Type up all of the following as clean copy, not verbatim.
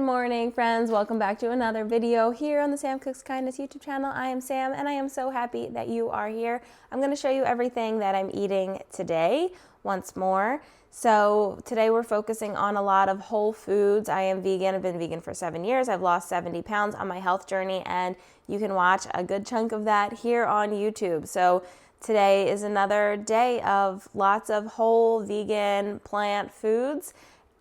morning, friends. Welcome back to another video here on the Sam Cooks Kindness YouTube channel. I am Sam and I am so happy that you are here. I'm going to show you everything that I'm eating today once more. So today we're focusing on a lot of whole foods. I am vegan. I've been vegan for 7 years. I've lost 70 pounds on my health journey and you can watch a good chunk of that here on YouTube. So today is another day of lots of whole vegan plant foods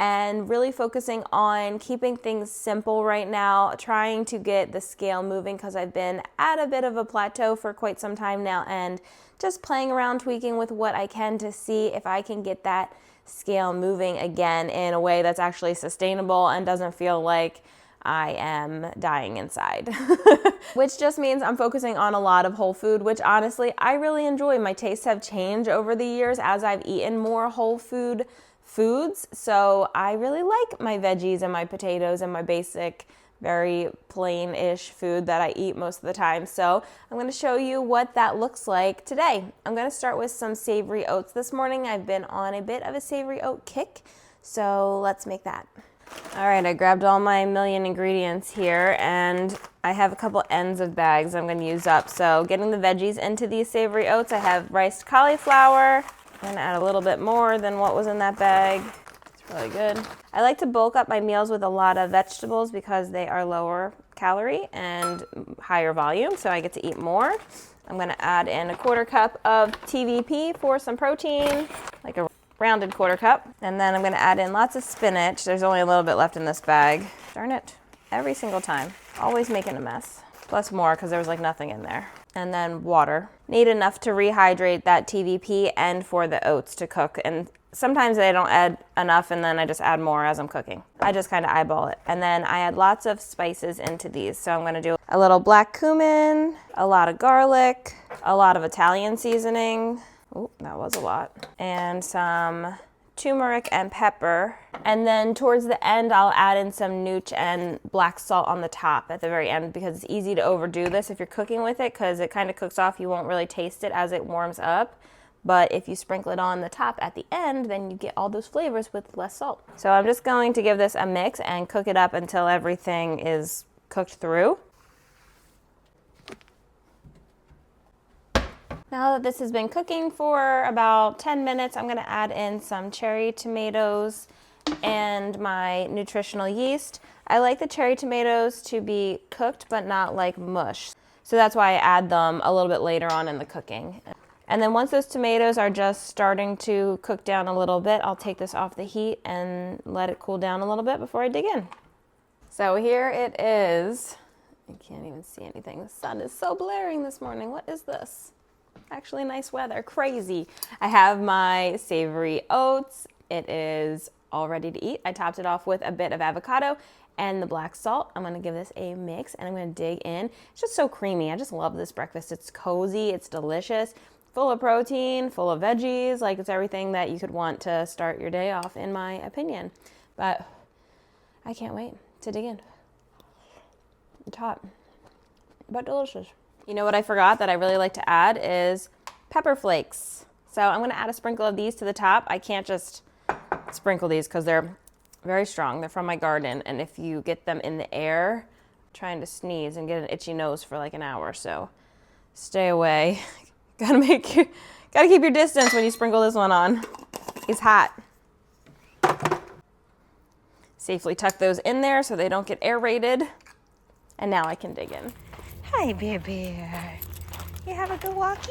and really focusing on keeping things simple right now, trying to get the scale moving because I've been at a bit of a plateau for quite some time now and just playing around, tweaking with what I can to see if I can get that scale moving again in a way that's actually sustainable and doesn't feel like I am dying inside. Which just means I'm focusing on a lot of whole food, which honestly I really enjoy. My tastes have changed over the years as I've eaten more whole foods. So I really like my veggies and my potatoes and my basic, very plain-ish food that I eat most of the time. So I'm going to show you what that looks like today. I'm going to start with some savory oats this morning. I've been on a bit of a savory oat kick, so let's make that. All right, I grabbed all my million ingredients here and I have a couple ends of bags I'm going to use up. So getting the veggies into these savory oats, I have riced cauliflower. I'm going to add a little bit more than what was in that bag. It's really good. I like to bulk up my meals with a lot of vegetables because they are lower calorie and higher volume, so I get to eat more. I'm going to add in a 1/4 cup of TVP for some protein, like a rounded 1/4 cup. And then I'm going to add in lots of spinach. There's only a little bit left in this bag. Darn it. Every single time. Always making a mess. Plus more because there was like nothing in there. And then water. Need enough to rehydrate that TVP and for the oats to cook. And sometimes I don't add enough and then I just add more as I'm cooking. I just kind of eyeball it. And then I add lots of spices into these. So I'm going to do a little black cumin, a lot of garlic, a lot of Italian seasoning. Oh, that was a lot. And some turmeric and pepper. And then towards the end, I'll add in some nooch and black salt on the top at the very end because it's easy to overdo this if you're cooking with it because it kind of cooks off. You won't really taste it as it warms up. But if you sprinkle it on the top at the end, then you get all those flavors with less salt. So I'm just going to give this a mix and cook it up until everything is cooked through. Now that this has been cooking for about 10 minutes, I'm going to add in some cherry tomatoes and my nutritional yeast. I like the cherry tomatoes to be cooked but not like mush. So that's why I add them a little bit later on in the cooking. And then once those tomatoes are just starting to cook down a little bit, I'll take this off the heat and let it cool down a little bit before I dig in. So here it is. I can't even see anything. The sun is so blaring this morning. What is this? Actually nice weather, crazy. I have my savory oats. It is all ready to eat. I topped it off with a bit of avocado and the black salt. I'm gonna give this a mix and I'm gonna dig in. It's just so creamy. I just love this breakfast. It's cozy, it's delicious, full of protein, full of veggies. Like it's everything that you could want to start your day off in my opinion. But I can't wait to dig in. It's hot, but delicious. You know what I forgot that I really like to add is pepper flakes. So I'm going to add a sprinkle of these to the top. I can't just sprinkle these because they're very strong. They're from my garden. And if you get them in the air, trying to sneeze and get an itchy nose for like an hour. So stay away. Gotta keep your distance when you sprinkle this one on. It's hot. Safely tuck those in there so they don't get aerated. And now I can dig in. Hi, baby. You have a good walkie?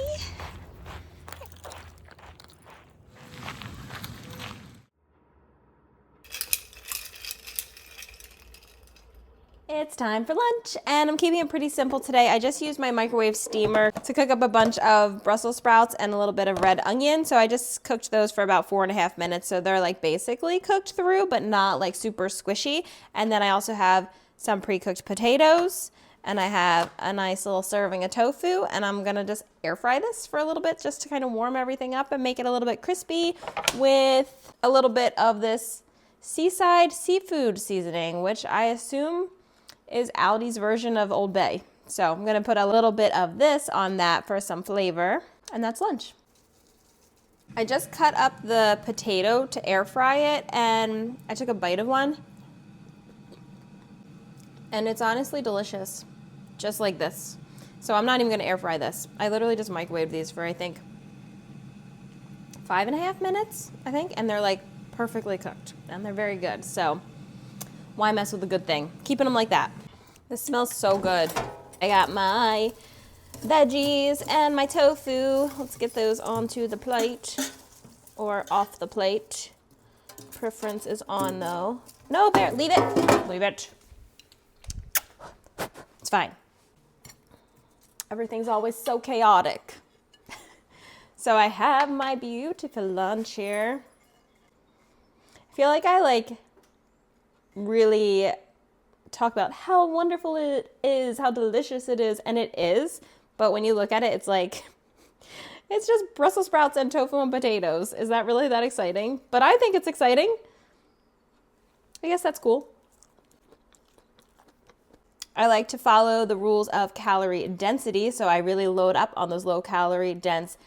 It's time for lunch, and I'm keeping it pretty simple today. I just used my microwave steamer to cook up a bunch of Brussels sprouts and a little bit of red onion. So I just cooked those for about 4.5 minutes. So they're like basically cooked through, but not like super squishy. And then I also have some pre-cooked potatoes. And I have a nice little serving of tofu, and I'm gonna just air fry this for a little bit just to kind of warm everything up and make it a little bit crispy with a little bit of this seaside seafood seasoning, which I assume is Aldi's version of Old Bay. So I'm gonna put a little bit of this on that for some flavor, and that's lunch. I just cut up the potato to air fry it, and I took a bite of one. And it's honestly delicious, just like this. So I'm not even gonna air fry this. I literally just microwave these for, I think, 5.5 minutes, I think, and they're like perfectly cooked and they're very good. So why mess with a good thing? Keeping them like that. This smells so good. I got my veggies and my tofu. Let's get those onto the plate or off the plate. Preference is on though. No, Bear, leave it. Leave it. It's fine. Everything's always so chaotic. So I have my beautiful lunch here. I feel like I really talk about how wonderful it is, how delicious it is, and it is. But when you look at it, it's like, it's just Brussels sprouts and tofu and potatoes. Is that really that exciting? But I think it's exciting. I guess that's cool. I like to follow the rules of calorie density, so I really load up on those low calorie dense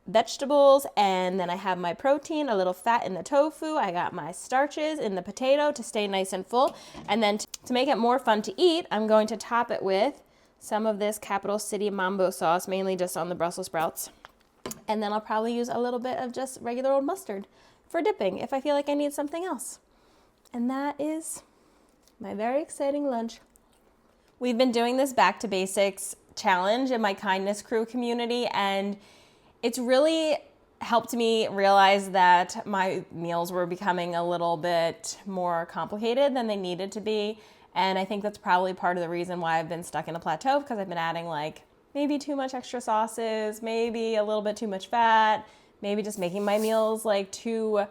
vegetables, and then I have my protein, a little fat in the tofu. I got my starches in the potato to stay nice and full. And then to make it more fun to eat, I'm going to top it with some of this Capital City Mambo sauce, mainly just on the Brussels sprouts. And then I'll probably use a little bit of just regular old mustard for dipping if I feel like I need something else. And that is my very exciting lunch. We've been doing this back to basics challenge in my Kindness Crew community, and it's really helped me realize that my meals were becoming a little bit more complicated than they needed to be. And I think that's probably part of the reason why I've been stuck in a plateau, because I've been adding like maybe too much extra sauces, maybe a little bit too much fat, maybe just making my meals like too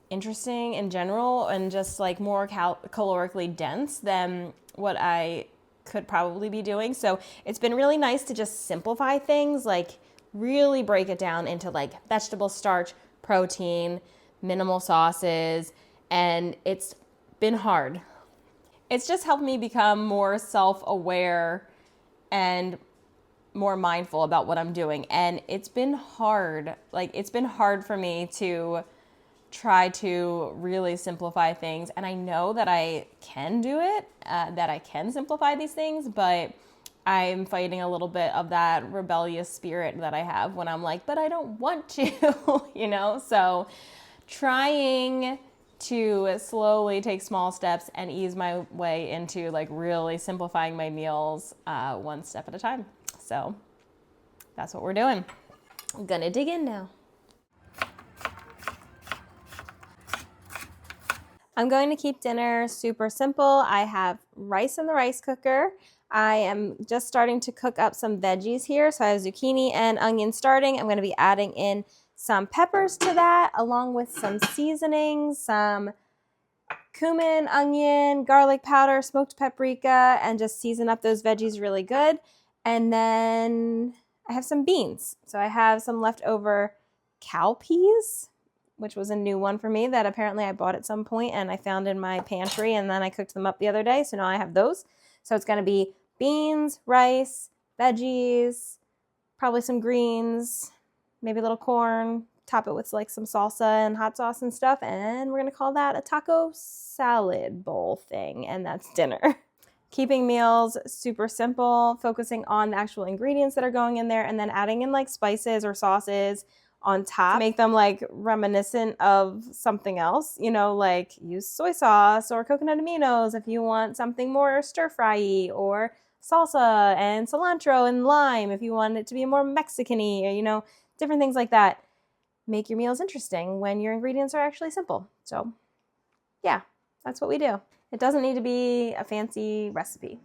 interesting in general and just like more calorically dense than what I could probably be doing. So it's been really nice to just simplify things, like really break it down into like vegetable starch, protein, minimal sauces, and it's been hard. It's just helped me become more self-aware and more mindful about what I'm doing. And it's been hard. Like, it's been hard for me to try to really simplify things. And I know that I can do it, that I can simplify these things, but I'm fighting a little bit of that rebellious spirit that I have when I'm like, but I don't want to, you know? So trying to slowly take small steps and ease my way into like really simplifying my meals one step at a time. So that's what we're doing. I'm gonna dig in now. I'm going to keep dinner super simple. I have rice in the rice cooker. I am just starting to cook up some veggies here. So I have zucchini and onion starting. I'm going to be adding in some peppers to that, along with some seasonings, some cumin, onion, garlic powder, smoked paprika, and just season up those veggies really good. And then I have some beans. So I have some leftover cow peas, which was a new one for me that apparently I bought at some point and I found in my pantry, and then I cooked them up the other day. So now I have those. So it's going to be beans, rice, veggies, probably some greens, maybe a little corn, top it with like some salsa and hot sauce and stuff. And we're going to call that a taco salad bowl thing. And that's dinner. Keeping meals super simple, focusing on the actual ingredients that are going in there, and then adding in like spices or sauces on top to make them like reminiscent of something else, you know, like use soy sauce or coconut aminos if you want something more stir-fry-y, or salsa and cilantro and lime if you want it to be more Mexican-y, or, you know, different things like that. Make your meals interesting when your ingredients are actually simple. So yeah, that's what we do. It doesn't need to be a fancy recipe.